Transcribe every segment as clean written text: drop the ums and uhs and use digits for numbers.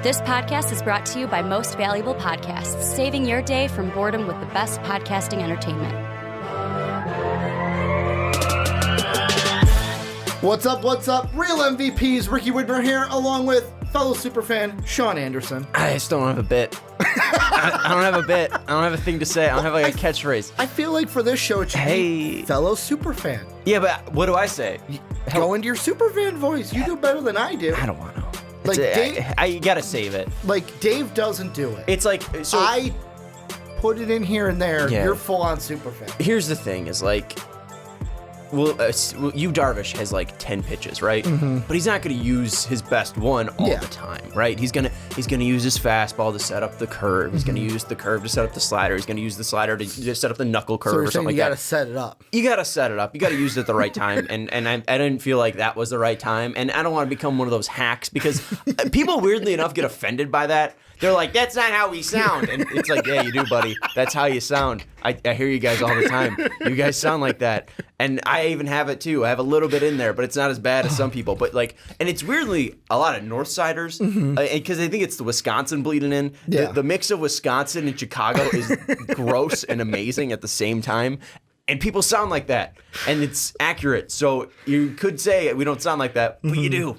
This podcast is brought to you by Most Valuable Podcasts, saving your day from boredom with the best podcasting entertainment. What's up? Real MVPs, Ricky Widmer here, along with fellow superfan Sean Anderson. I just don't have a bit. I don't have a bit. I don't have a thing to say. I don't have like a catchphrase. I feel like for this show, it should be fellow superfan. Yeah, but what do I say? Go into your superfan voice. You do better than I do. I don't want to. Like Dave, you gotta save it. Like Dave doesn't do it. It's like so. I put it in here and there. Yeah. You're full on superfan. Here's the thing: is like, Darvish has like 10 pitches, right? Mm-hmm. But he's not gonna use his best one all the time, right? He's gonna use his fastball to set up the curve. He's gonna use the curve to set up the slider. He's gonna use the slider to just set up the knuckle curve or something like that. You gotta set it up. You gotta set it up. You gotta use it at the right time. And I didn't feel like that was the right time. And I don't want to become one of those hacks because people weirdly enough get offended by that. They're like, that's not how we sound. And it's like, yeah, you do, buddy. That's how you sound. I hear you guys all the time. You guys sound like that. And I even have it too. I have a little bit in there, but it's not as bad as some people. But like, and it's weirdly a lot of Northsiders, because I think it's the Wisconsin bleeding in. Yeah. The mix of Wisconsin and Chicago is gross and amazing at the same time. And people sound like that, and it's accurate. So you could say we don't sound like that, but you do.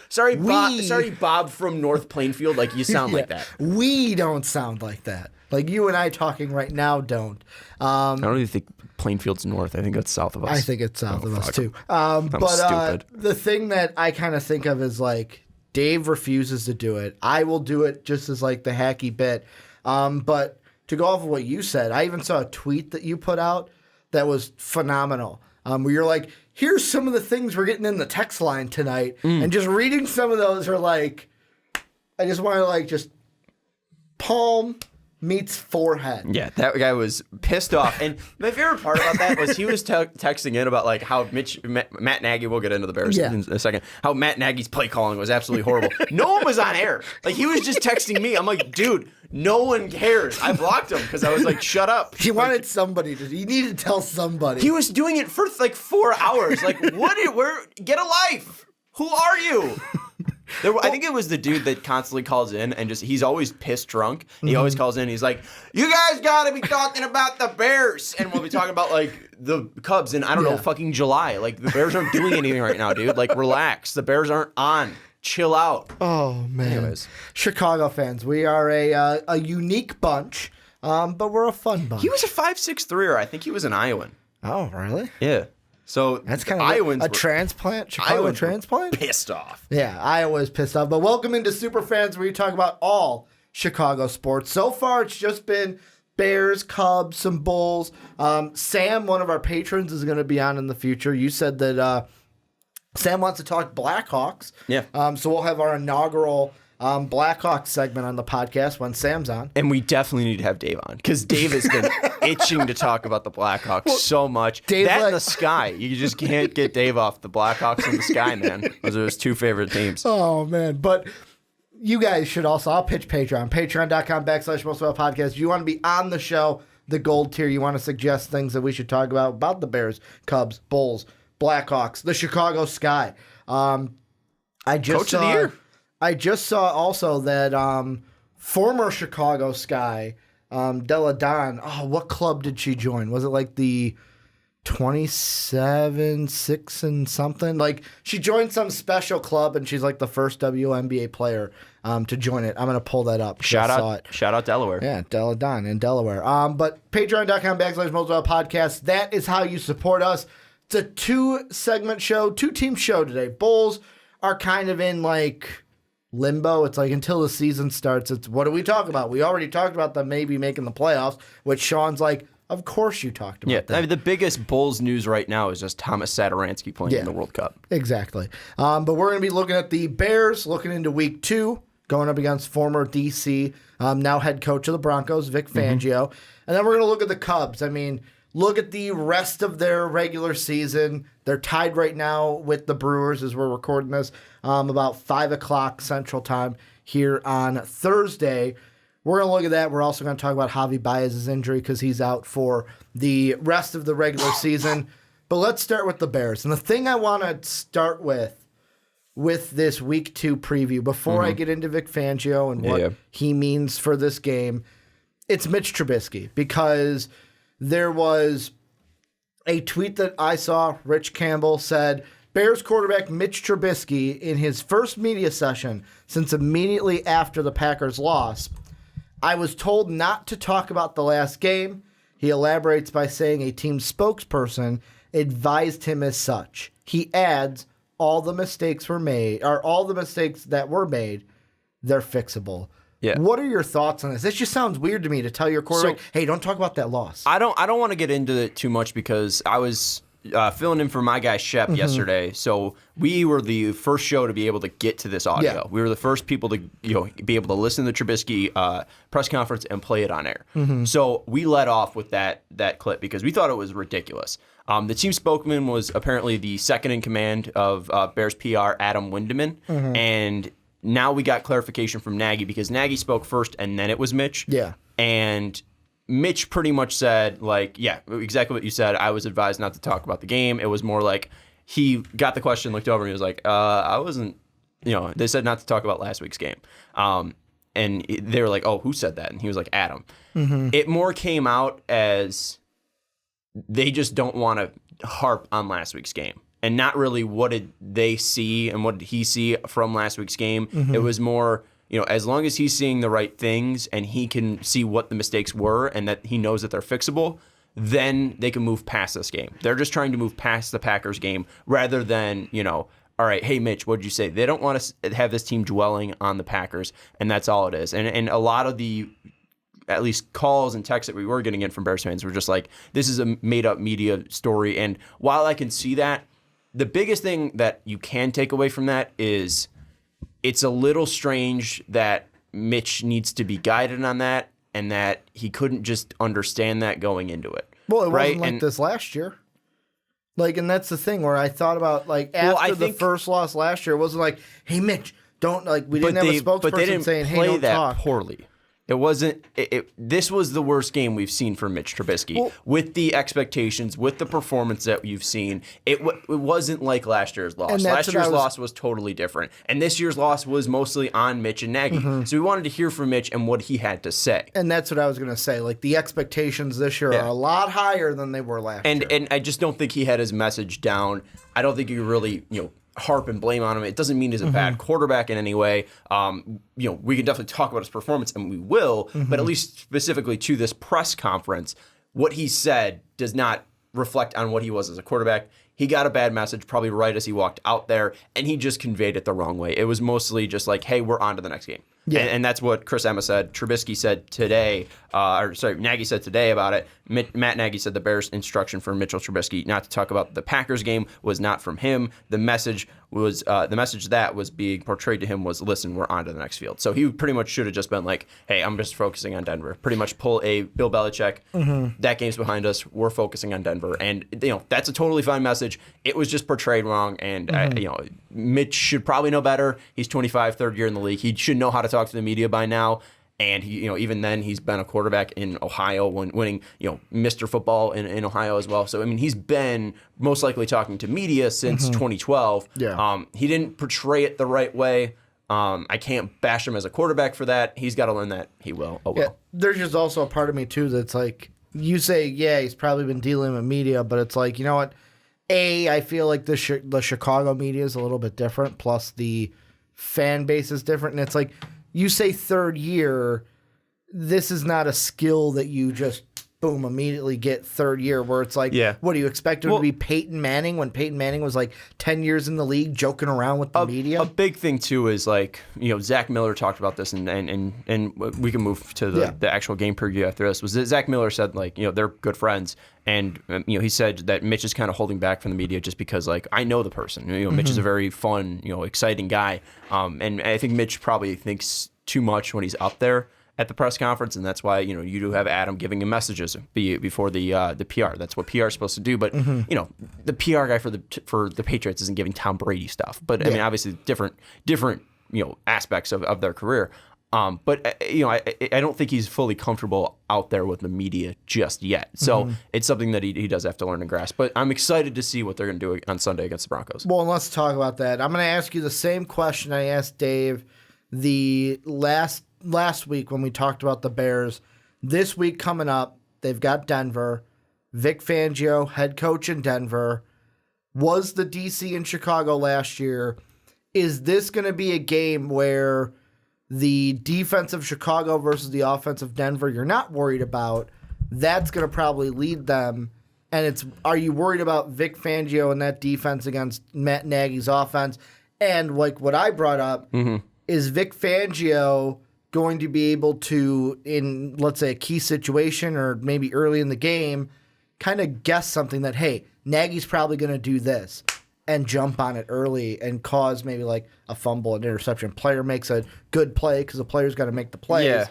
Sorry, Bob from North Plainfield. Like you sound like that. We don't sound like that. Like you and I talking right now don't. I don't even think Plainfield's north. I think that's south of us. I think it's south of us too. Stupid. The thing that I kind of think of is like Dave refuses to do it. I will do it just as like the hacky bit. But to go off of what you said, I even saw a tweet that you put out that was phenomenal. Where you're like, here's some of the things we're getting in the text line tonight. And just reading some of those are like, I just want to like just palm meets forehead. Yeah, that guy was pissed off. And my favorite part about that was he was texting in about like how Matt Nagy, we'll get into the Bears in a second, how Matt Nagy's play calling was absolutely horrible. No one was on air. Like he was just texting me. I'm like, dude, no one cares. I blocked him because I was like, shut up. He wanted somebody to, he needed to tell somebody. He was doing it for like 4 hours. Like, get a life. Who are you? I think it was the dude that constantly calls in and just, he's always pissed drunk. He always calls in. He's like, you guys got to be talking about the Bears. And we'll be talking about like the Cubs in, I don't know, fucking July. Like the Bears aren't doing anything right now, dude. Like relax. The Bears aren't on. Chill out. Oh, man. Anyways. Chicago fans, we are a unique bunch, but we're a fun bunch. He was a 5'6" I think he was an Iowan. Oh, really? Yeah. So that's kind of Iowans a transplant, Chicago transplant? Pissed off. Yeah, Iowa's pissed off. But welcome into Superfans, where you talk about all Chicago sports. So far, it's just been Bears, Cubs, some Bulls. Sam, one of our patrons, is going to be on in the future. You said that Sam wants to talk Blackhawks. Yeah. So we'll have our inaugural Blackhawks segment on the podcast when Sam's on. And we definitely need to have Dave on because Dave has been itching to talk about the Blackhawks so much. That and the Sky. You just can't get Dave off the Blackhawks and the Sky, man. Those are his two favorite teams. Oh, man. But you guys should also, I'll pitch Patreon. Patreon.com/mostofallpodcast. You want to be on the show, the gold tier. You want to suggest things that we should talk about the Bears, Cubs, Bulls, Blackhawks, the Chicago Sky. Coach of the year. I just saw also that former Chicago Sky, Della Don, what club did she join? Was it like the 27-6 and something? Like she joined some special club and she's like the first WNBA player to join it. I'm going to pull that up. Shout out Delaware. Yeah, Della Don in Delaware. But patreon.com/mostofallpodcast. That is how you support us. It's a 2-segment show, 2-team show today. Bulls are kind of in like limbo. It's like until the season starts, it's what do we talk about? We already talked about them maybe making the playoffs, which Sean's like, of course you talked about that. I mean, the biggest Bulls news right now is just Thomas Satoransky playing in the World Cup. Exactly. But we're going to be looking at the Bears, looking into week 2, going up against former DC, now head coach of the Broncos, Vic Fangio. And then we're going to look at the Cubs. I mean, look at the rest of their regular season. They're tied right now with the Brewers as we're recording this, about 5 o'clock Central Time here on Thursday. We're going to look at that. We're also going to talk about Javi Baez's injury because he's out for the rest of the regular season. But let's start with the Bears. And the thing I want to start with with this Week 2 preview, before I get into Vic Fangio and what he means for this game, it's Mitch Trubisky, because there was a tweet that I saw. Rich Campbell said, Bears quarterback Mitch Trubisky, in his first media session since immediately after the Packers loss, I was told not to talk about the last game. He elaborates by saying a team spokesperson advised him as such. He adds, all the mistakes that were made, they're fixable. Yeah. What are your thoughts on this? This just sounds weird to me, to tell your quarterback, hey, don't talk about that loss. I don't want to get into it too much, because I was filling in for my guy Shep yesterday. So we were the first show to be able to get to this audio. Yeah. We were the first people to be able to listen to the Trubisky press conference and play it on air. So we led off with that clip because we thought it was ridiculous. The team spokesman was apparently the second in command of Bears PR, Adam Windeman, and now we got clarification from Nagy, because Nagy spoke first and then it was Mitch. Yeah. And Mitch pretty much said, exactly what you said. I was advised not to talk about the game. It was more like he got the question, looked over, and he was like, I wasn't, they said not to talk about last week's game. And they were like, oh, who said that? And he was like, Adam. It more came out as they just don't want to harp on last week's game. And not really what did they see and what did he see from last week's game. It was more, as long as he's seeing the right things and he can see what the mistakes were and that he knows that they're fixable, then they can move past this game. They're just trying to move past the Packers game rather than, all right, hey, Mitch, what did you say? They don't want to have this team dwelling on the Packers, and that's all it is. And a lot of the at least calls and texts that we were getting in from Bears fans were just like, this is a made-up media story. And while I can see that, the biggest thing that you can take away from that is it's a little strange that Mitch needs to be guided on that and that he couldn't just understand that going into it. Well, it wasn't like this last year. And that's the thing where I thought about, after the first loss last year, it wasn't like, hey, Mitch, don't, we didn't have a spokesperson saying, hey, don't talk. Poorly. It wasn't. This was the worst game we've seen for Mitch Trubisky. With the expectations, with the performance that you've seen, it wasn't like last year's loss. Last year's loss was totally different, and this year's loss was mostly on Mitch and Nagy. So we wanted to hear from Mitch and what he had to say. And that's what I was going to say. The expectations this year are a lot higher than they were last year. And I just don't think he had his message down. I don't think you really harp and blame on him. It doesn't mean he's a bad quarterback in any way. We can definitely talk about his performance, and we will, but at least specifically to this press conference, what he said does not reflect on what he was as a quarterback. He got a bad message probably right as he walked out there, and he just conveyed it the wrong way. It was mostly just like, hey, we're on to the next game. Yeah. And that's what Chris Emma said. Trubisky said today, Nagy said today about it. Matt Nagy said the Bears' instruction for Mitchell Trubisky not to talk about the Packers game was not from him. The message that was being portrayed to him was, listen, we're on to the next field. So he pretty much should have just been like, hey, I'm just focusing on Denver. Pretty much pull a Bill Belichick. That game's behind us. We're focusing on Denver. And, that's a totally fine message. It was just portrayed wrong. And, Mitch should probably know better. He's 25, third year in the league. He should know how to talk to the media by now. And he, even then, he's been a quarterback in Ohio, winning, Mr. Football in Ohio as well. So he's been most likely talking to media since 2012. Yeah. He didn't portray it the right way. I can't bash him as a quarterback for that. He's got to learn that. He will. Oh well. Yeah, there's just also a part of me too that's like, you say, yeah, he's probably been dealing with media, but it's like, you know what? I feel like the Chicago media is a little bit different. Plus the fan base is different, and it's like, you say third year, this is not a skill that you just, boom, immediately get third year, where it's like, what do you expect him to be Peyton Manning when Peyton Manning was 10 years in the league joking around with the media? A big thing, too, is Zach Miller talked about this, and we can move to the actual game preview after this, was that Zach Miller said, they're good friends. And, he said that Mitch is kind of holding back from the media just because, I know the person. Mitch is a very fun, exciting guy. And I think Mitch probably thinks too much when he's up there at the press conference, and that's why, you do have Adam giving him messages before the PR. That's what PR is supposed to do. But, the PR guy for the Patriots isn't giving Tom Brady stuff. But, I mean, obviously different aspects of their career. But I don't think he's fully comfortable out there with the media just yet. So it's something that he does have to learn to grasp. But I'm excited to see what they're going to do on Sunday against the Broncos. Well, and let's talk about that. I'm going to ask you the same question I asked Dave the last week when we talked about the Bears. This week coming up, they've got Denver. Vic Fangio, head coach in Denver, was the DC in Chicago last year. Is this going to be a game where the defense of Chicago versus the offense of Denver you're not worried about? That's going to probably lead them. And are you worried about Vic Fangio and that defense against Matt Nagy's offense? And like what I brought up, is Vic Fangio going to be able to, in let's say a key situation or maybe early in the game, kind of guess something that, hey, Nagy's probably going to do this, and jump on it early and cause maybe like a fumble, an interception. Player makes a good play because the player's got to make the plays. Yeah.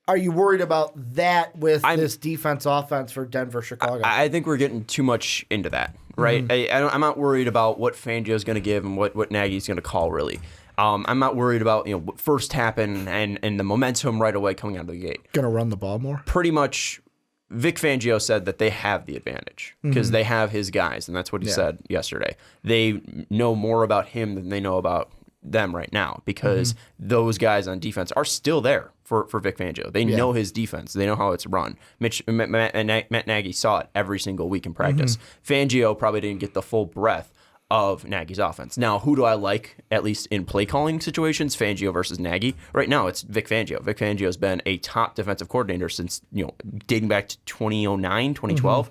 Are you worried about that with this defense offense for Denver, Chicago? I think we're getting too much into that, right? I'm not worried about what Fangio's going to give and what Nagy's going to call, really. I'm not worried about what first happen and the momentum right away coming out of the gate. Going to run the ball more? Pretty much, Vic Fangio said that they have the advantage because they have his guys, and that's what he said yesterday. They know more about him than they know about them right now because those guys on defense are still there for Vic Fangio. They know his defense. They know how it's run. Matt Nagy saw it every single week in practice. Fangio probably didn't get the full breadth of Nagy's offense. Now, who do I like, at least in play calling situations, Fangio versus Nagy? Right now, it's Vic Fangio. Vic Fangio has been a top defensive coordinator since, dating back to 2009, 2012.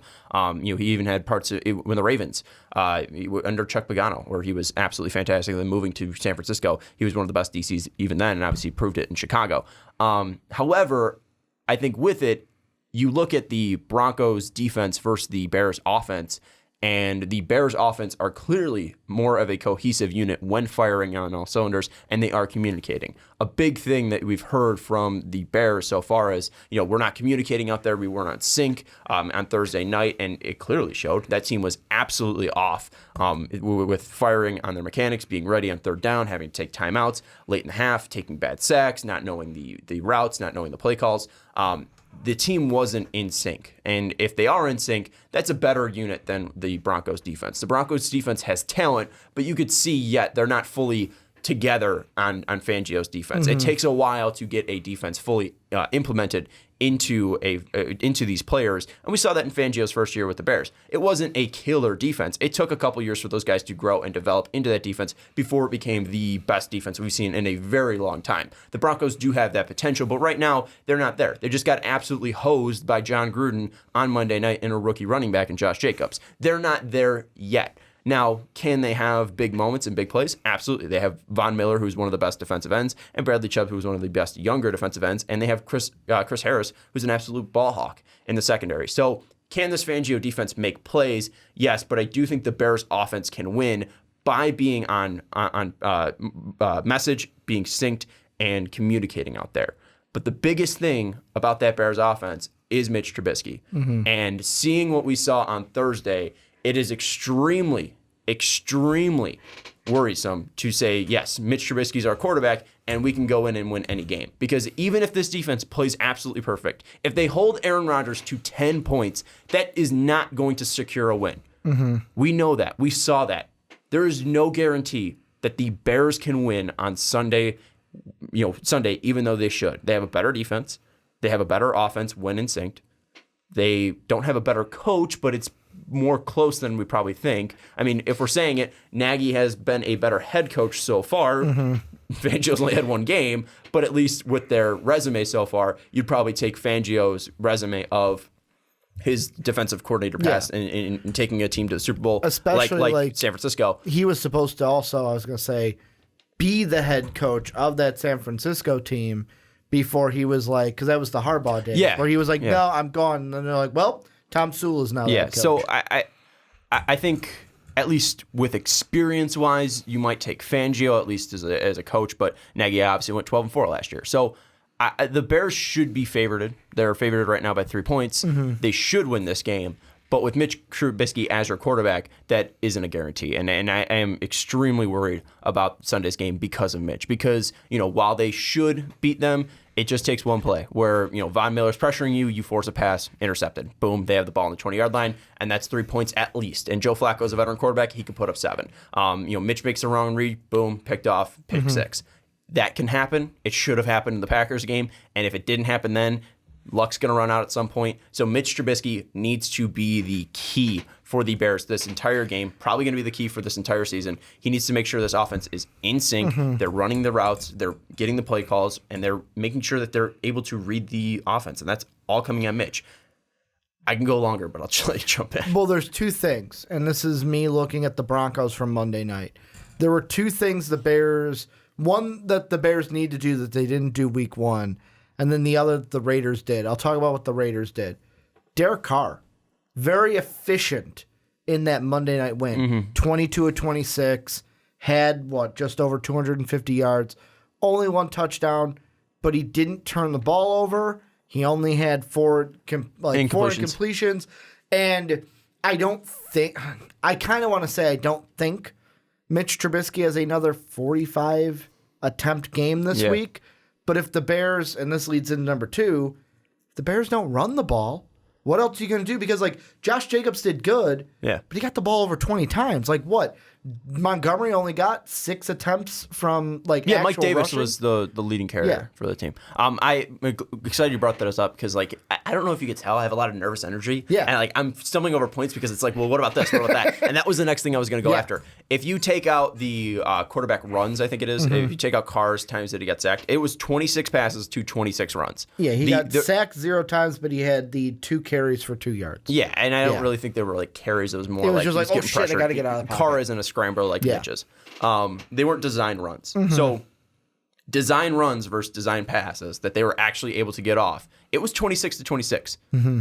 He even had parts of when the Ravens, under Chuck Pagano, where he was absolutely fantastic. Then moving to San Francisco, he was one of the best DCs even then, and obviously proved it in Chicago. However, I think with it, you look at the Broncos defense versus the Bears offense, and the Bears offense are clearly more of a cohesive unit when firing on all cylinders, and they are communicating. A big thing that we've heard from the Bears so far is, we're not communicating out there. We weren't on sync on Thursday night, and it clearly showed. That team was absolutely off with firing on their mechanics, being ready on third down, having to take timeouts late in the half, taking bad sacks, not knowing the routes, not knowing the play calls. The team wasn't in sync. And if they are in sync, that's a better unit than the Broncos defense. The Broncos defense has talent, but you could see yet they're not fully together on Fangio's defense. It takes a while to get a defense fully implemented into these players, and we saw that in Fangio's first year with the Bears. It wasn't a killer defense. It took a couple years for those guys to grow and develop into that defense before it became the best defense we've seen in a very long time. The Broncos do have that potential, but right now they're not there. They just got absolutely hosed by John Gruden on Monday night and a rookie running back in Josh Jacobs. They're not there yet. Now, can they have big moments and big plays? Absolutely. They have Von Miller, who's one of the best defensive ends, and Bradley Chubb, who's one of the best younger defensive ends, and they have Chris Harris, who's an absolute ball hawk in the secondary. So can this Fangio defense make plays? Yes, but I do think the Bears offense can win by being on message, being synced, and communicating out there. But the biggest thing about that Bears offense is Mitch Trubisky. And seeing what we saw on Thursday, it is extremely worrisome to say, yes, Mitch Trubisky's our quarterback, and we can go in and win any game. Because even if this defense plays absolutely perfect, if they hold Aaron Rodgers to 10 points, that is not going to secure a win. We know that. We saw that. There is no guarantee that the Bears can win on Sunday, even though they should. They have a better defense. They have a better offense when in sync. They don't have a better coach, but it's more close than we probably think. I mean, if we're saying it, Nagy has been a better head coach so far. Fangio's only had one game, but at least with their resume so far, you'd probably take Fangio's resume of his defensive coordinator past and taking a team to the Super Bowl, especially like San Francisco. He was supposed to also, I was going to say, be the head coach of that San Francisco team before he was like, because that was the Harbaugh days, where he was like, no, I'm gone. And then they're like, well, Tom Sewell is now the head coach. So I think at least with experience-wise, you might take Fangio at least as a coach, but Nagy obviously went 12-4 last year. So the Bears should be favored. They're favored right now by 3 points. They should win this game, But with Mitch Trubisky as your quarterback, that isn't a guarantee. And I am extremely worried about Sunday's game because of Mitch. Because, while they should beat them, it just takes one play where, Von Miller's pressuring you, you force a pass, intercepted. Boom, they have the ball on the 20-yard line, and that's 3 points at least. And Joe Flacco's a veteran quarterback. He can put up 7. Mitch makes the wrong read, boom, picked off, pick 6. That can happen. It should have happened in the Packers game. And if it didn't happen then, luck's going to run out at some point. So Mitch Trubisky needs to be the key for the Bears this entire game, probably going to be the key for this entire season. He needs to make sure this offense is in sync. They're running the routes, they're getting the play calls, and they're making sure that they're able to read the offense. And that's all coming at Mitch. I can go longer, but I'll just let you jump in. Well, there's 2 things, and this is me looking at the Broncos from Monday night. There were 2 things one that the Bears need to do that they didn't do week 1, and then the other the Raiders did. I'll talk about what the Raiders did. Derek Carr, very efficient in that Monday night win. 22 of 26, had, just over 250 yards, only 1 touchdown, but he didn't turn the ball over. He only had 4 incompletions. And I kind of want to say I don't think Mitch Trubisky has another 45 attempt game this week. But if the Bears, and this leads into number 2, if the Bears don't run the ball, what else are you going to do? Because, Josh Jacobs did good, but he got the ball over 20 times. What? Montgomery only got 6 attempts from, Mike Davis rushing? was the leading carrier for the team. I'm excited you brought that up because, I don't know if you could tell, I have a lot of nervous energy. Yeah. And, I'm stumbling over points because it's well, what about this? What about that? And that was the next thing I was going to go after. If you take out the quarterback runs, I think it is, if you take out Carr's times that he got sacked, it was 26 passes to 26 runs. Yeah, he got sacked 0 times, but he had the 2 carries for 2 yards. Yeah, and I don't really think they were, carries. It was more it was just oh, shit, pressure. I got to get out of the pocket. Carr isn't a scrambler like Mitch's. They weren't design runs. So design runs versus design passes that they were actually able to get off. It was 26 to 26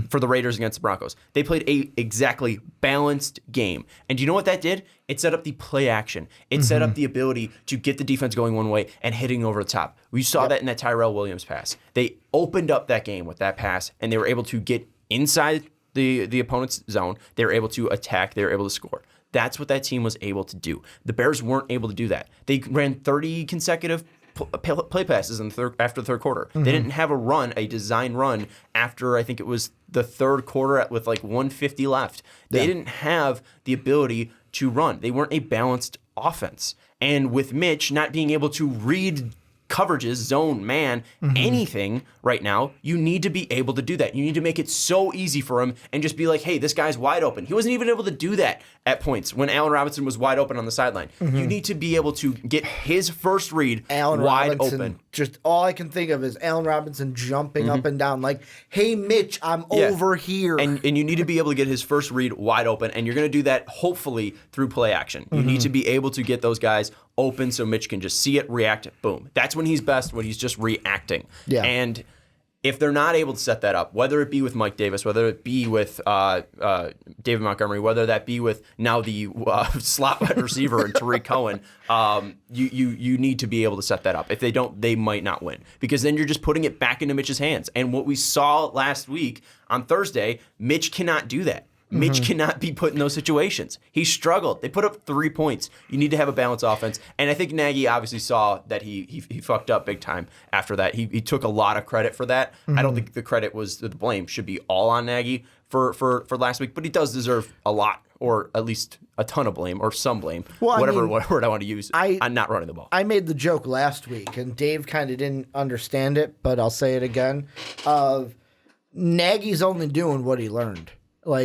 for the Raiders against the Broncos. They played a exactly balanced game. And do you know what that did? It set up the play action. It set up the ability to get the defense going one way and hitting over the top. We saw that in that Tyrell Williams pass. They opened up that game with that pass, and they were able to get inside the opponent's zone. They were able to attack. They were able to score. That's what that team was able to do. The Bears weren't able to do that. They ran 30 consecutive play passes after the third quarter. They didn't have a design run after I think it was the third quarter with 150 left. They didn't have the ability to run. They weren't a balanced offense. And with Mitch not being able to read coverages, zone, man, anything right now, you need to be able to do that. You need to make it so easy for him and just be hey, this guy's wide open. He wasn't even able to do that at points when Allen Robinson was wide open on the sideline. You need to be able to get his first read wide open. Just all I can think of is Allen Robinson jumping up and down hey, Mitch, I'm over here. And you need to be able to get his first read wide open, and you're going to do that hopefully through play action. You need to be able to get those guys open so Mitch can just see it, react, boom. That's when he's best, when he's just reacting. Yeah. And if they're not able to set that up, whether it be with Mike Davis, whether it be with David Montgomery, whether that be with now the slot wide receiver and Tariq Cohen, you need to be able to set that up. If they don't, they might not win. Because then you're just putting it back into Mitch's hands. And what we saw last week on Thursday, Mitch cannot do that. Mitch cannot be put in those situations. He struggled. They put up 3 points. You need to have a balanced offense. And I think Nagy obviously saw that he fucked up big time after that. He took a lot of credit for that. I don't think the credit was the blame should be all on Nagy for last week, but he does deserve a lot, or at least a ton of blame, or some blame, whatever word I want to use, on not running the ball. I made the joke last week, and Dave kind of didn't understand it, but I'll say it again. Nagy's only doing what he learned.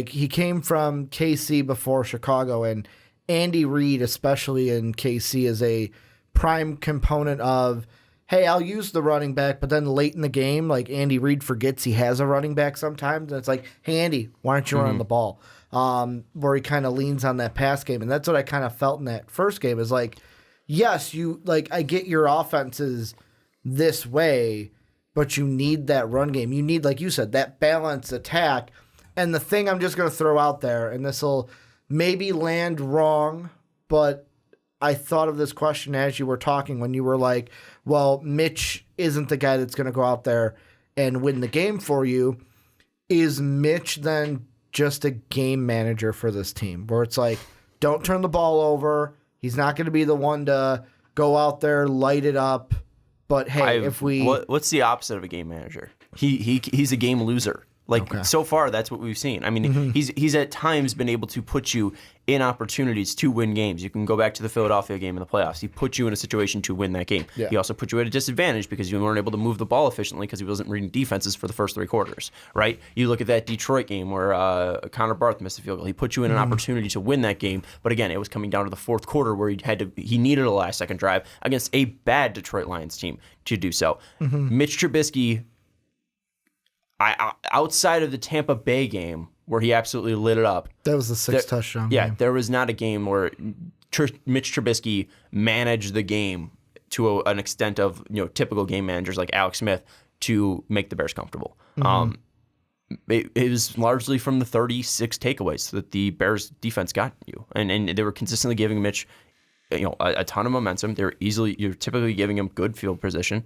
He came from KC before Chicago, and Andy Reid, especially in KC, is a prime component of, hey, I'll use the running back, but then late in the game, Andy Reid forgets he has a running back sometimes, and it's hey, Andy, why aren't you running the ball? Where he kind of leans on that pass game, and that's what I kind of felt in that first game is yes, I get your offenses this way, but you need that run game. You need, like you said, that balanced attack. And the thing I'm just going to throw out there, and this will maybe land wrong, but I thought of this question as you were talking when you were well, Mitch isn't the guy that's going to go out there and win the game for you. Is Mitch then just a game manager for this team, where it's like, don't turn the ball over. He's not going to be the one to go out there, light it up. But hey, what's the opposite of a game manager? He's a game loser. So far, that's what we've seen. I mean, he's at times been able to put you in opportunities to win games. You can go back to the Philadelphia game in the playoffs. He put you in a situation to win that game. Yeah. He also put you at a disadvantage because you weren't able to move the ball efficiently because he wasn't reading defenses for the first 3 quarters, right? You look at that Detroit game where Connor Barth missed a field goal. He put you in an opportunity to win that game, but again, it was coming down to the 4th quarter where he needed a last-second drive against a bad Detroit Lions team to do so. Mitch Trubisky, outside of the Tampa Bay game where he absolutely lit it up. That was the 6th touchdown. Yeah, game. There was not a game where Mitch Trubisky managed the game to an extent of typical game managers like Alex Smith to make the Bears comfortable. It was largely from the 36 takeaways that the Bears defense got you, and they were consistently giving Mitch a ton of momentum. You're typically giving him good field positioning.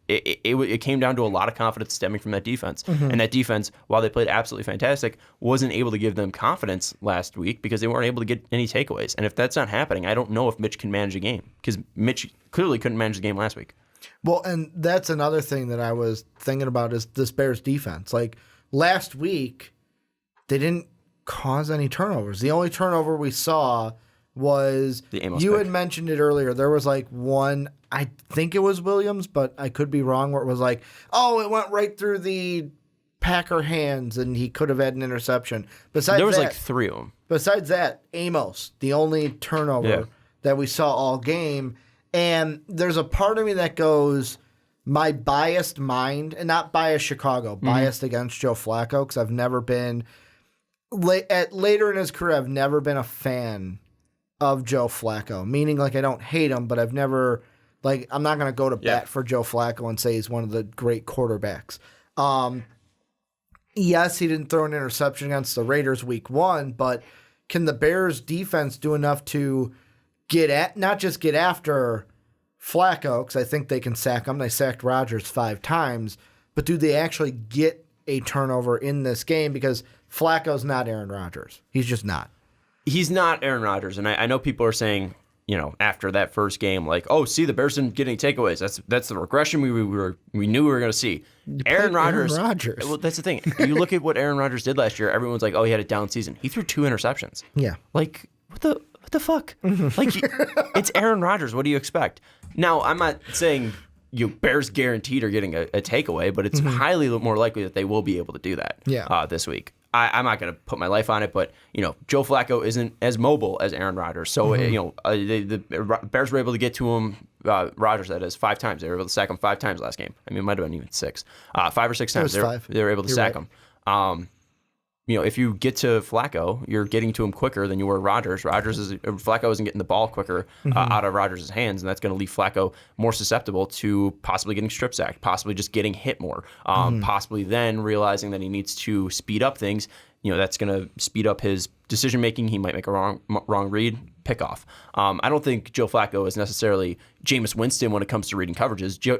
It came down to a lot of confidence stemming from that defense. And that defense, while they played absolutely fantastic, wasn't able to give them confidence last week because they weren't able to get any takeaways. And if that's not happening, I don't know if Mitch can manage a game because Mitch clearly couldn't manage the game last week. Well, and that's another thing that I was thinking about is this Bears defense. Like last week, they didn't cause any turnovers. The only turnover we saw was you had mentioned it earlier. There was like one, I think it was Williams, but I could be wrong, where it was like, it went right through the Packer hands and he could have had an interception. There was like 3 of them. Besides that, Amos, the only turnover that we saw all game. And there's a part of me that goes, my biased mind, and not biased Chicago, biased against Joe Flacco, because I've never been, later in his career, I've never been a fan of Joe Flacco, meaning like I don't hate him, but I've never, I'm not going to go to bat for Joe Flacco and say he's one of the great quarterbacks. Yes, he didn't throw an interception against the Raiders week 1, but can the Bears defense do enough to not just get after Flacco, because I think they can sack him. They sacked Rodgers 5 times, but do they actually get a turnover in this game? Because Flacco's not Aaron Rodgers. He's just not. He's not Aaron Rodgers, and I know people are saying, after that first game, like, see, the Bears didn't get any takeaways. That's the regression we knew we were going to see. Aaron Rodgers. Well, that's the thing. You look at what Aaron Rodgers did last year. Everyone's like, he had a down season. He threw 2 interceptions. Yeah. Like, what the fuck? It's Aaron Rodgers. What do you expect? Now, I'm not saying Bears guaranteed are getting a takeaway, but it's highly more likely that they will be able to do that this week. I'm not going to put my life on it, but Joe Flacco isn't as mobile as Aaron Rodgers. So the Bears were able to get to him. Rodgers, that is, 5 times. They were able to sack him 5 times last game. I mean, it might have been even 6, 5 or 6 times. They were able to sack him. If you get to Flacco, you're getting to him quicker than you were Rodgers. Flacco isn't getting the ball quicker out of Rodgers' hands, and that's going to leave Flacco more susceptible to possibly getting strip sacked, possibly just getting hit more, possibly then realizing that he needs to speed up things. That's going to speed up his decision making. He might make a wrong read, pick off. I don't think Joe Flacco is necessarily Jameis Winston when it comes to reading coverages. Joe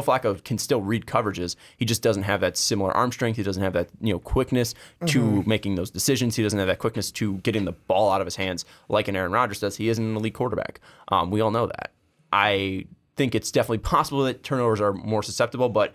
Flacco can still read coverages. He just doesn't have that similar arm strength. He doesn't have that quickness to making those decisions. He doesn't have that quickness to getting the ball out of his hands like an Aaron Rodgers does. He isn't an elite quarterback. We all know that. I think it's definitely possible that turnovers are more susceptible, but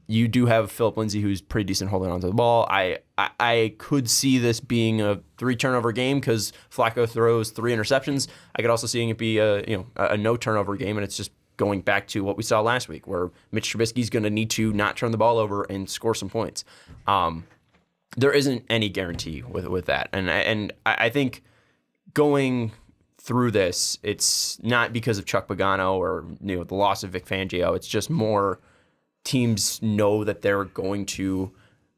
you do have Philip Lindsay, who's pretty decent holding onto the ball. I could see this being a 3 turnover game because Flacco throws 3 interceptions. I could also see it be a no turnover game, and it's just going back to what we saw last week, where Mitch Trubisky's going to need to not turn the ball over and score some points. There isn't any guarantee with that, and I think going through this, it's not because of Chuck Pagano or the loss of Vic Fangio. It's just more. Teams know that they're going to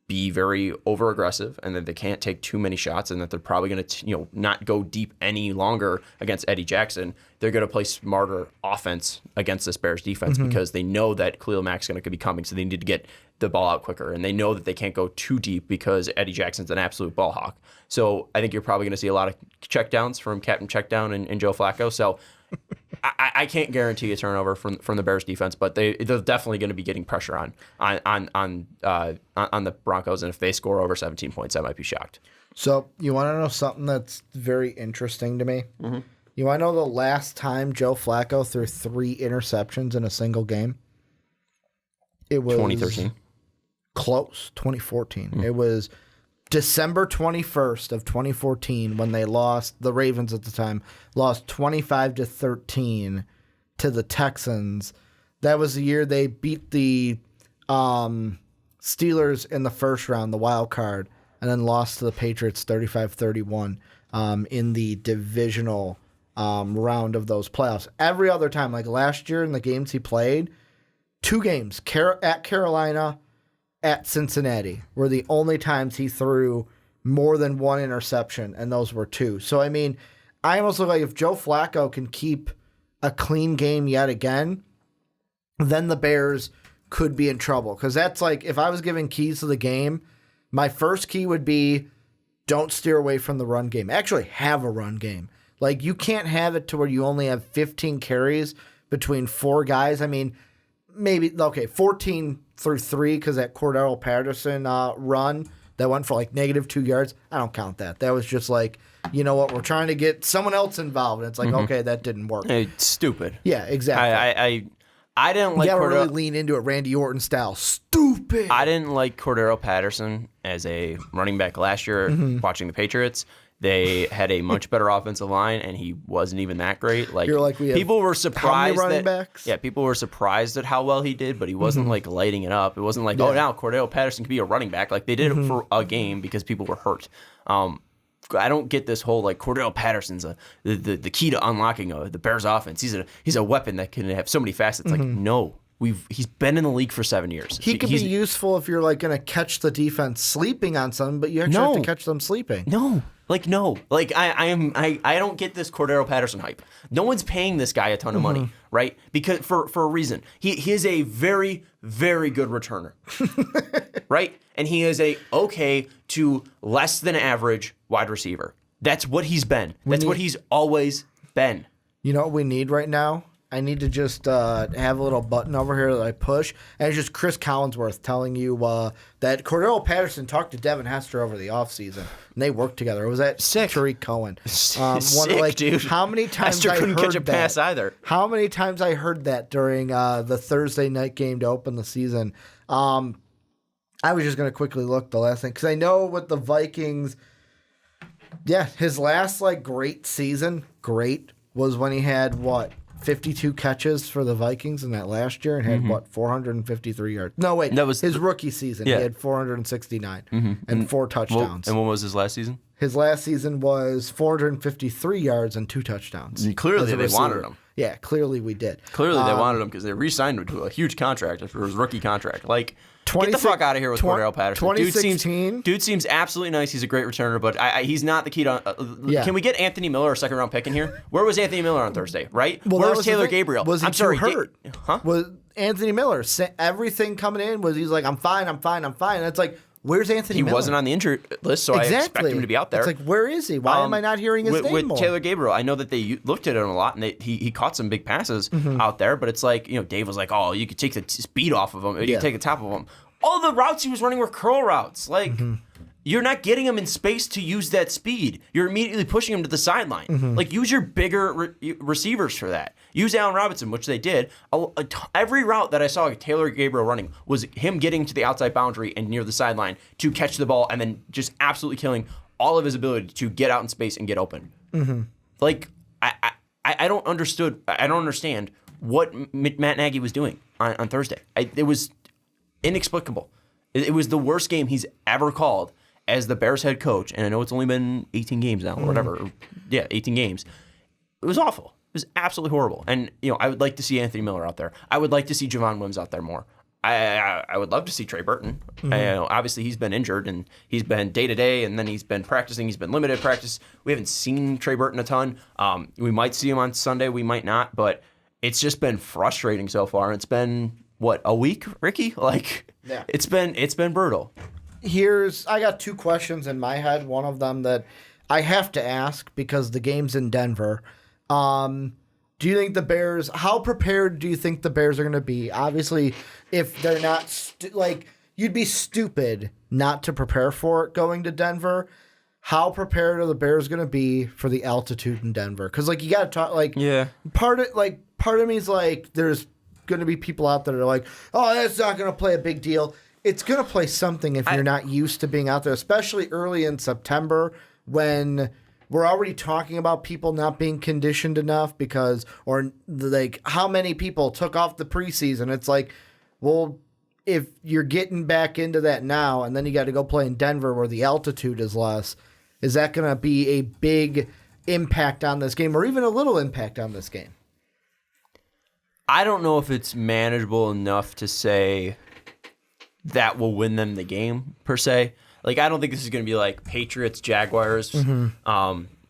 be very over-aggressive and that they can't take too many shots and that they're probably going to not go deep any longer against Eddie Jackson. They're going to play smarter offense against this Bears defense because they know that Khalil Mack's going to be coming, so they need to get the ball out quicker. And they know that they can't go too deep because Eddie Jackson's an absolute ball hawk. So I think you're probably going to see a lot of checkdowns from Captain Checkdown and Joe Flacco. So I can't guarantee a turnover from the Bears defense, but they're definitely going to be getting pressure on the Broncos, and if they score over 17 points, I might be shocked. So you want to know something that's very interesting to me? Mm-hmm. You want to know the last time Joe Flacco threw 3 interceptions in a single game? It was 2013. Close, 2014. Mm. It was December 21st of 2014 when they lost, the Ravens at the time, lost 25-13 to the Texans. That was the year they beat the Steelers in the first round, the wild card, and then lost to the Patriots 35-31 in the divisional round of those playoffs. Every other time, like last year in the games he played, 2 games, at Carolina, at Cincinnati, were the only times he threw more than 1 interception, and those were 2. So, I mean, I almost look like if Joe Flacco can keep a clean game yet again, then the Bears could be in trouble. Because that's like, if I was giving keys to the game, my first key would be don't steer away from the run game. Actually have a run game. Like, you can't have it to where you only have 15 carries between 4 guys. I mean, maybe, okay, 14 through 3 because that Cordero Patterson run that went for like -2 yards. I don't count that. That was just like, you know what, we're trying to get someone else involved. And it's like, okay, that didn't work. It's stupid. Yeah, exactly. I didn't like Cordero. Cordero. Really lean into it Randy Orton style. Stupid. I didn't like Cordero Patterson as a running back last year watching the Patriots. They had a much better offensive line, and he wasn't even that great. Like, You're like, we have people were surprised how many running backs? Yeah, people were surprised at how well he did, but he wasn't like lighting it up. It wasn't like, oh, now Cordero Patterson can be a running back. Like, they did it for a game because people were hurt. I don't get this whole like Cordero Patterson's the key to unlocking the Bears offense. He's a weapon that can have so many facets. Like, no. He's been in the league for 7 years. He could be useful if you're like going to catch the defense sleeping on something, but you actually have to catch them sleeping. No. Like, I don't get this Cordero Patterson hype. No one's paying this guy a ton of money, right? Because for a reason. He is a very, very good returner. Right? And he is a okay to less than average wide receiver. That's what he's been. That's what he's always been. You know what we need right now? I need to just have a little button over here that I push. And it's just Chris Collinsworth telling you that Cordero Patterson talked to Devin Hester over the offseason. And they worked together. It was at Tariq Cohen. Sick, dude. How many times Hester couldn't catch a pass either. How many times I heard that during the Thursday night game to open the season. I was just going to quickly look the last thing. Because I know with the Vikings, his last great season, was when he had 52 catches for the Vikings in that last year and had 453 yards. No, wait. That was his rookie season. Yeah. He had 469 and 4 touchdowns. And what was his last season? His last season was 453 yards and 2 touchdowns. Clearly they wanted him. Yeah, clearly we did. Clearly they wanted him because they re-signed him to a huge contract for his rookie contract. Like, get the fuck out of here with Cordero Patterson. 2016. Dude seems absolutely nice. He's a great returner, but he's not the key to. Can we get Anthony Miller, a second-round pick, in here? Where was Anthony Miller on Thursday? Right? Well, where was Taylor Gabriel? Was he hurt? Huh? Was Anthony Miller everything coming in? He's like, I'm fine. And it's like, where's Anthony Miller? He wasn't on the injury list, so I expect him to be out there. It's like, where is he? Why am I not hearing his name more? With Taylor Gabriel, I know that they looked at him a lot, and he caught some big passes out there, but it's like, Dave was like, oh, you could take the speed off of him. You could take the top of him. All the routes he was running were curl routes. Like, you're not getting him in space to use that speed. You're immediately pushing him to the sideline. Like, use your bigger receivers for that. Use Allen Robinson, which they did. Every route that I saw Taylor Gabriel running was him getting to the outside boundary and near the sideline to catch the ball and then just absolutely killing all of his ability to get out in space and get open. Like, I don't understand what Matt Nagy was doing on Thursday. It was inexplicable. It was the worst game he's ever called as the Bears head coach, and I know it's only been 18 games now, or whatever. Yeah, 18 games. It was awful. It was absolutely horrible. And, I would like to see Anthony Miller out there. I would like to see Javon Wims out there more. I would love to see Trey Burton. Obviously, he's been injured, and he's been day-to-day, and then he's been practicing. He's been limited practice. We haven't seen Trey Burton a ton. We might see him on Sunday. We might not, but it's just been frustrating so far. It's been, a week, Ricky? It's been brutal. I got 2 questions in my head. One of them that I have to ask because the game's in Denver. do you think the Bears, how prepared do you think the Bears are going to be? Obviously, if they're not, you'd be stupid not to prepare for it going to Denver. How prepared are the Bears going to be for the altitude in Denver? Because, you got to talk, part of me is there's going to be people out there that are like, oh, that's not going to play a big deal. It's going to play something if you're not used to being out there, especially early in September when we're already talking about people not being conditioned enough how many people took off the preseason. It's well, if you're getting back into that now and then you got to go play in Denver where the altitude is less, is that going to be a big impact on this game or even a little impact on this game? I don't know if it's manageable enough to say that will win them the game, per se. I don't think this is going to be like Patriots, Jaguars.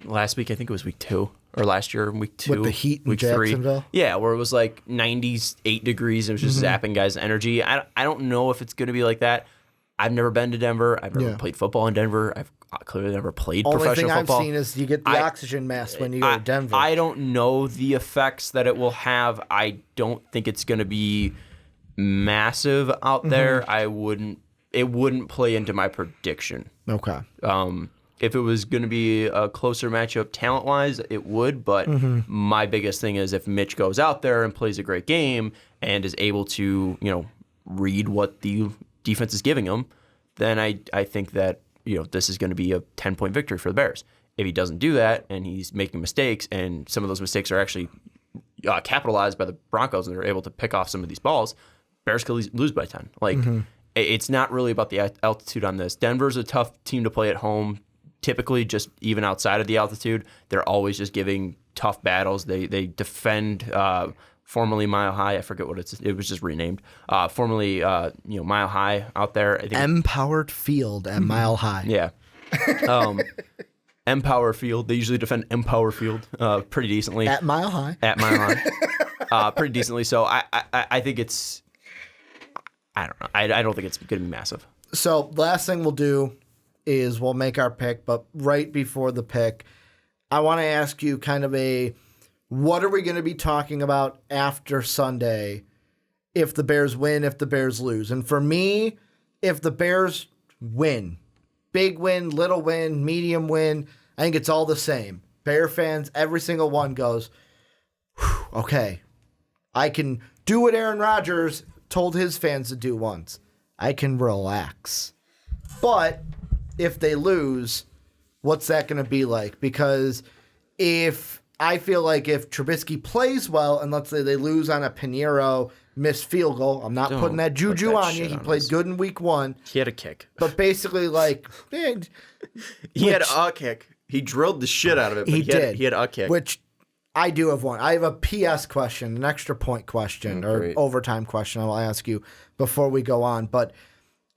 Last week, I think it was week 2. Or last year, week 2. With the heat in week Jacksonville? 3. Yeah, where it was 98 degrees. And it was just zapping guys' energy. I don't know if it's going to be like that. I've never been to Denver. I've never played football in Denver. I've clearly never played professional football. Only thing I've seen is you get the oxygen mask when you go to Denver. I don't know the effects that it will have. I don't think it's going to be massive out there. It wouldn't play into my prediction. Okay. If it was going to be a closer matchup talent-wise, it would. But my biggest thing is if Mitch goes out there and plays a great game and is able to, read what the defense is giving him, then I think that, this is going to be a 10-point victory for the Bears. If he doesn't do that and he's making mistakes and some of those mistakes are actually capitalized by the Broncos and they're able to pick off some of these balls, Bears could lose by 10. It's not really about the altitude on this. Denver's a tough team to play at home. Typically, just even outside of the altitude, they're always just giving tough battles. They defend formerly Mile High. I forget what it was just renamed. Formerly, Mile High out there. I think Empowered Field at Mile High. Yeah. Empower Field. They usually defend Empower Field pretty decently. At Mile High. At Mile High. Pretty decently. So I think it's. I don't know. I don't think it's going to be massive. So last thing we'll do is we'll make our pick, but right before the pick, I want to ask you kind of what are we going to be talking about after Sunday if the Bears win, if the Bears lose? And for me, if the Bears win, big win, little win, medium win, I think it's all the same. Bear fans, every single one goes, okay, I can do what Aaron Rodgers told his fans to do once. I can relax. But if they lose, what's that going to be like? Because I feel like if Trubisky plays well, and let's say they lose on a Pinheiro missed field goal, I'm not putting that juju on you. He played good in week 1. He had a kick. But basically, he had a kick. He drilled the shit out of it, but he had a kick. Which I do have one. I have a PS question, an extra point question, or overtime question I will ask you before we go on. But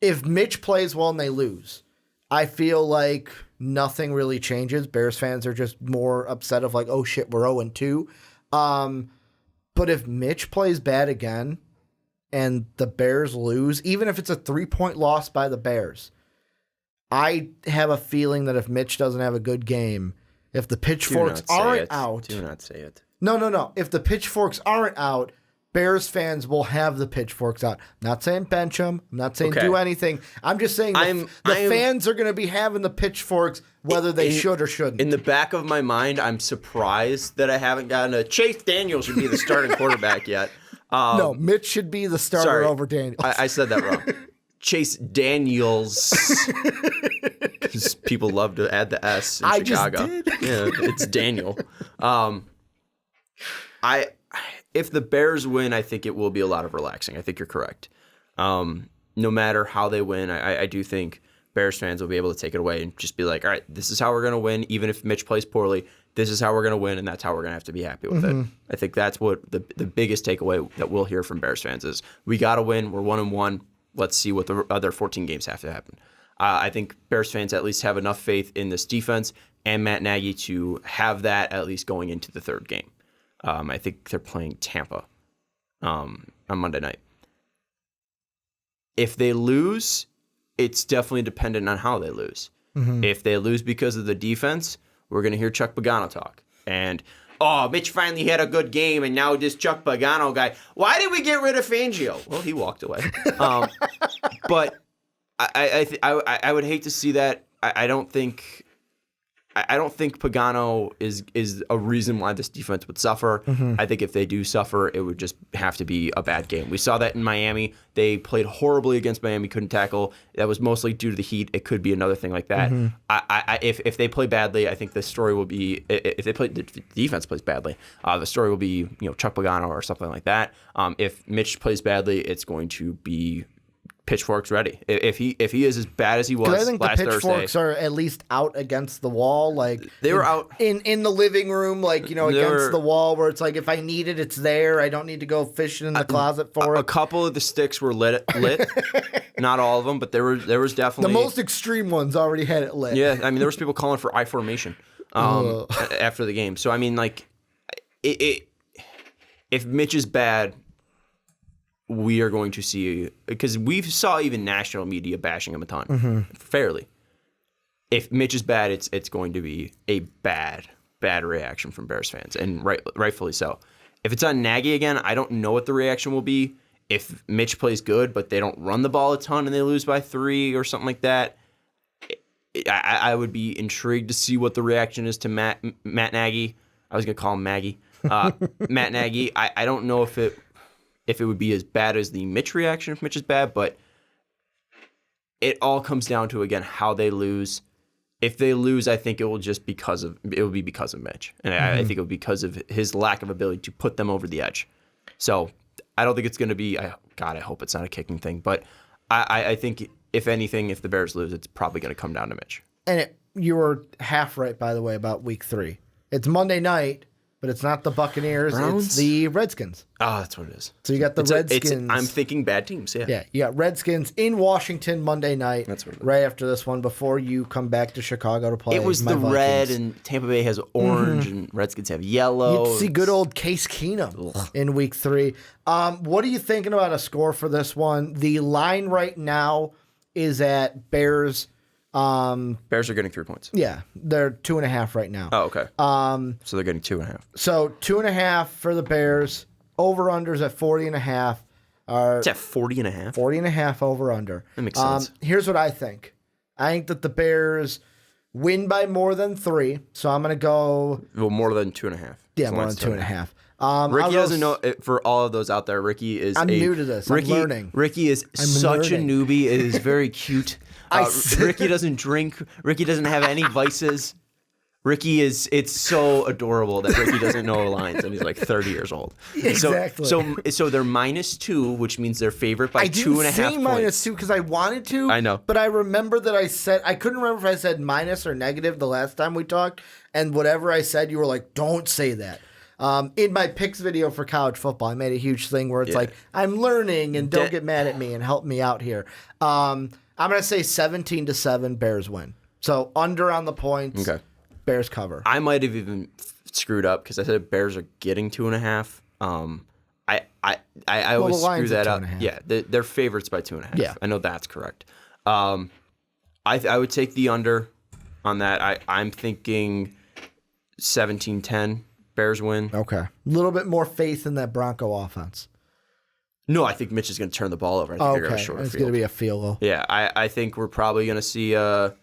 if Mitch plays well and they lose, I feel like nothing really changes. Bears fans are just more upset of oh shit, we're 0-2. But if Mitch plays bad again and the Bears lose, even if it's a 3-point loss by the Bears, I have a feeling that if Mitch doesn't have a good game, if the pitchforks aren't out... Do not say it. No. If the pitchforks aren't out, Bears fans will have the pitchforks out. I'm not saying bench them. I'm not saying do anything. I'm just saying the fans are going to be having the pitchforks whether they should or shouldn't. In the back of my mind, I'm surprised that I haven't gotten a Chase Daniel should be the starting quarterback yet. No, Mitch should be the starter over Daniels. I said that wrong. Chase Daniels. Because people love to add the S in Chicago. Just did. Yeah, it's Daniel. If the Bears win, I think it will be a lot of relaxing. I think you're correct. No matter how they win, I do think Bears fans will be able to take it away and just be like, all right, this is how we're going to win. Even if Mitch plays poorly, this is how we're going to win, and that's how we're going to have to be happy with it. I think that's what the biggest takeaway that we'll hear from Bears fans is we got to win. We're 1-1. Let's see what the other 14 games have to happen. I think Bears fans at least have enough faith in this defense and Matt Nagy to have that at least going into the third game. I think they're playing Tampa on Monday night. If they lose, it's definitely dependent on how they lose. If they lose because of the defense, we're going to hear Chuck Pagano talk. And oh, Mitch finally had a good game, and now this Chuck Pagano guy. Why did we get rid of Fangio? Well, he walked away. But I would hate to see that. I don't think Pagano is a reason why this defense would suffer. I think if they do suffer, it would just have to be a bad game. We saw that in Miami. They played horribly against Miami, couldn't tackle. That was mostly due to the heat. It could be another thing like that. If they play badly, I think the story will be if the defense plays badly, the story will be Chuck Pagano or something like that. If Mitch plays badly, it's going to be pitchforks ready. If he is as bad as he was I think last the pitchforks Thursday, are at least out against the wall. Like they were out in the living room, like against the wall, where it's like if I need it, it's there. I don't need to go fishing in the closet for it. A couple of the sticks were lit. Not all of them, but there was definitely the most extreme ones already had it lit. Yeah, I mean there was people calling for I formation after the game. So I mean like if Mitch is bad, we are going to see, because we saw even national media bashing him a ton, fairly. If Mitch is bad, it's going to be a bad reaction from Bears fans, and rightfully so. If it's on Nagy again, I don't know what the reaction will be. If Mitch plays good, but they don't run the ball a ton and they lose by 3 or something like that, I would be intrigued to see what the reaction is to Matt Nagy. I was going to call him Maggie. Matt Nagy. I don't know if it would be as bad as the Mitch reaction if Mitch is bad, but it all comes down to, again, how they lose. If they lose, I think it will be because of Mitch. And I think it will be because of his lack of ability to put them over the edge. So I don't think it's going to be, God, I hope it's not a kicking thing, but I think if anything, if the Bears lose, it's probably going to come down to Mitch. And you were half right, by the way, about week 3. It's Monday night. But it's not the Buccaneers, Browns? It's the Redskins. Oh, that's what it is. So you got the Redskins. I'm thinking bad teams, yeah. Yeah, you got Redskins in Washington Monday night. That's what it is. Right after this one, before you come back to Chicago to play. It was my the Vikings. red, and Tampa Bay has orange, and Redskins have yellow. You'd see good old Case Keenum in week 3. What are you thinking about a score for this one? The line right now is at Bears. Bears are getting 3 points. Yeah, they're 2.5 right now. Oh, okay. So they're getting 2.5. So 2.5 for the Bears. Over-unders at 40.5. It's at 40.5? 40.5 over-under. That makes sense. Here's what I think. I think that the Bears win by more than 3. So I'm going to go... Well, more than 2.5. Yeah, more than 2.5. Ricky doesn't know, for all of those out there, Ricky is I'm new to this. I'm learning. Ricky is such a newbie. It is very cute. Ricky doesn't drink. Ricky doesn't have any vices. It's so adorable that Ricky doesn't know the lines, and he's like 30 years old. Exactly. So they're -2, which means they're favorite by 2.5 points. I didn't say -2 because I wanted to. I know. But I remember that I couldn't remember if I said minus or negative the last time we talked, and whatever I said, you were like, don't say that. In my picks video for college football, I made a huge thing where it's like, I'm learning and don't get mad at me and help me out here. I'm going to say 17-7 Bears win. So under on the points, Bears cover. I might have even screwed up because I said Bears are getting 2.5. I always screw that up. Yeah, they're favorites by 2.5. Yeah. I know that's correct. I would take the under on that. I'm thinking 17-10 Bears win. Okay. A little bit more faith in that Bronco offense. No, I think Mitch is going to turn the ball over. I think they're going to short it's going to be a field goal. Yeah, I think we're probably going to see a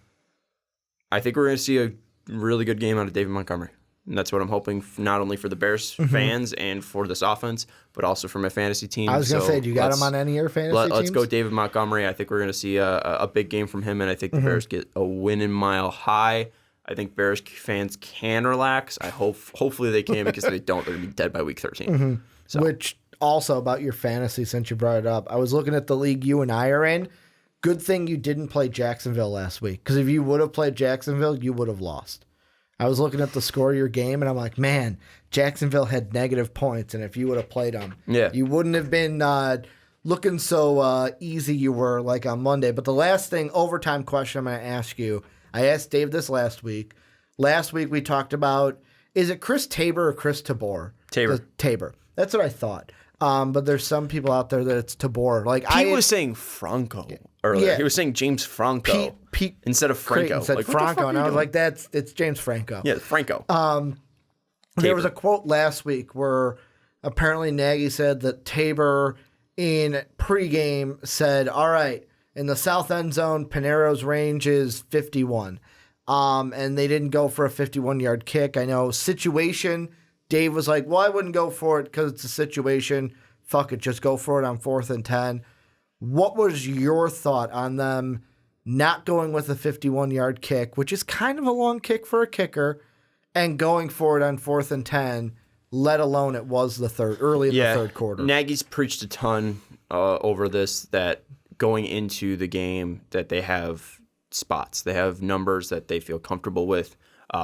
really good game out of David Montgomery. And that's what I'm hoping, not only for the Bears fans and for this offense, but also for my fantasy team. I was going to say, do you got him on any of your fantasy teams? Let's go David Montgomery. I think we're going to see a big game from him, and I think the Bears get a win in Mile High. I think Bears fans can relax. Hopefully they can, because if they don't, they're going to be dead by week 13. So. Which, also about your fantasy, since you brought it up, I was looking at the league you and I are in. Good thing you didn't play Jacksonville last week, because if you would have played Jacksonville, you would have lost. I was looking at the score of your game, and I'm like, man, Jacksonville had negative points, and if you would have played them, you wouldn't have been looking so easy you were like on Monday. But the last thing, overtime question I'm going to ask you, I asked Dave this last week. Last week we talked about, is it Chris Tabor or Chris Tabor? Tabor. That's what I thought. But there's some people out there that it's Tabor. Like Pete was saying Franco earlier. Yeah. He was saying James Franco Pete instead of Franco. Said like, Franco, and I was like, it's James Franco. Yeah, Franco. There was a quote last week where apparently Nagy said that Tabor in pregame said, all right, in the south end zone, Pinero's range is 51. And they didn't go for a 51-yard kick. I know situation, Dave was like, well, I wouldn't go for it because it's a situation. Fuck it, just go for it on 4th and 10. What was your thought on them not going with a 51-yard kick, which is kind of a long kick for a kicker, and going for it on 4th and 10, let alone it was the early in the third quarter? Nagy's preached a ton over this, that going into the game that they have spots. They have numbers that they feel comfortable with,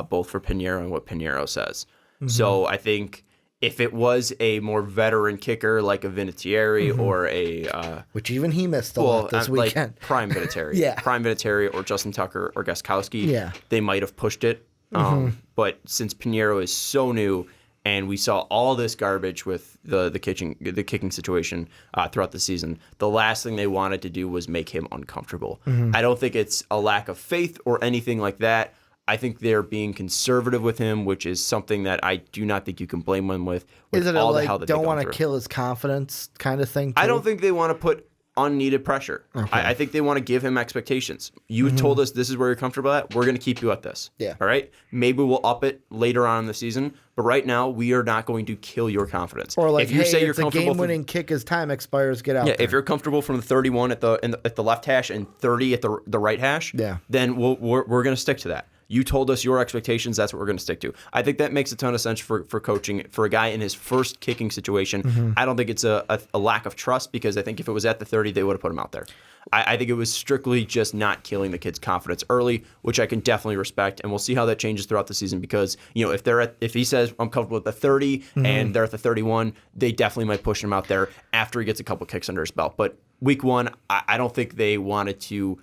both for Pinheiro and what Pinheiro says. Mm-hmm. So I think if it was a more veteran kicker like a Vinatieri or a... which even he missed a lot this weekend. Like Prime Vinatieri. Yeah. Prime Vinatieri or Justin Tucker or Gostkowski, they might have pushed it. But since Pinheiro is so new and we saw all this garbage with the kicking situation throughout the season, the last thing they wanted to do was make him uncomfortable. I don't think it's a lack of faith or anything like that. I think they're being conservative with him, which is something that I do not think you can blame them with. Is it all like don't want to kill his confidence kind of thing too? I don't think they want to put unneeded pressure. Okay. I think they want to give him expectations. You told us this is where you're comfortable at. We're going to keep you at this. Yeah. All right? Maybe we'll up it later on in the season, but right now we are not going to kill your confidence. Or like, if you say you're it's a comfortable game-winning kick as time expires, get out there. If you're comfortable from the 31 at the left hash and 30 at the right hash, then we're going to stick to that. You told us your expectations. That's what we're going to stick to. I think that makes a ton of sense for coaching. For a guy in his first kicking situation, I don't think it's a lack of trust, because I think if it was at the 30, they would have put him out there. I think it was strictly just not killing the kid's confidence early, which I can definitely respect. And we'll see how that changes throughout the season, because if he says I'm comfortable at the 30 and they're at the 31, they definitely might push him out there after he gets a couple kicks under his belt. But week one, I don't think they wanted to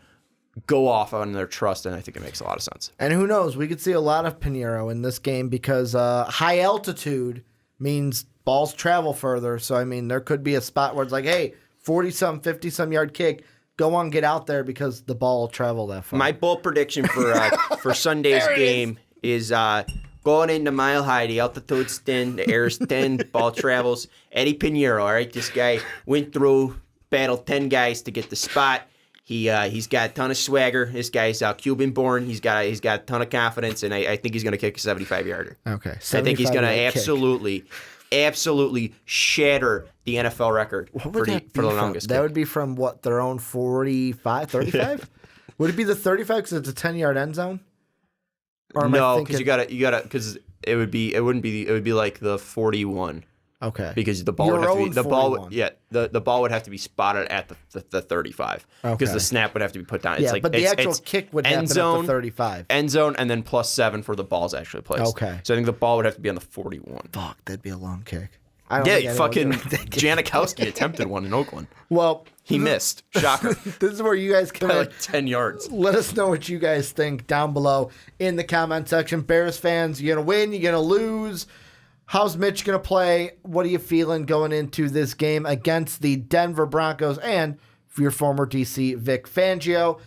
go off on their trust, and I think it makes a lot of sense. And who knows? We could see a lot of Pinheiro in this game, because high altitude means balls travel further. So, I mean, there could be a spot where it's like, hey, 40-some, 50-some yard kick, go on, get out there, because the ball will travel that far. My bold prediction for Sunday's game is going into Mile High, the altitude's thin, the air's thin, ball travels. Eddie Pinheiro, all right? This guy went through, battled 10 guys to get the spot. He's got a ton of swagger. This guy's Cuban born. He's got a ton of confidence, and I think he's going to kick a 75-yarder. Okay, I think he's going to absolutely shatter the NFL record for the longest. That would be from what, their own 45, 35? Would it be the 35 because it's a 10-yard end zone? Or no, because you got to because it would be like the 41. Okay. Because the ball would have to be the ball would have to be spotted at the 35. Okay. Because the snap would have to be put down. But the actual kick would happen at the 35. End zone, and then +7 for the ball's actually placed. Okay. So I think the ball would have to be on the 41. Fuck, that'd be a long kick. Fucking Janikowski attempted one in Oakland. Well, he missed. Shocker. This is where you guys come by in. Like 10 yards. Let us know what you guys think down below in the comment section. Bears fans, you gonna win? You gonna lose? How's Mitch going to play? What are you feeling going into this game against the Denver Broncos and your former DC Vic Fangio?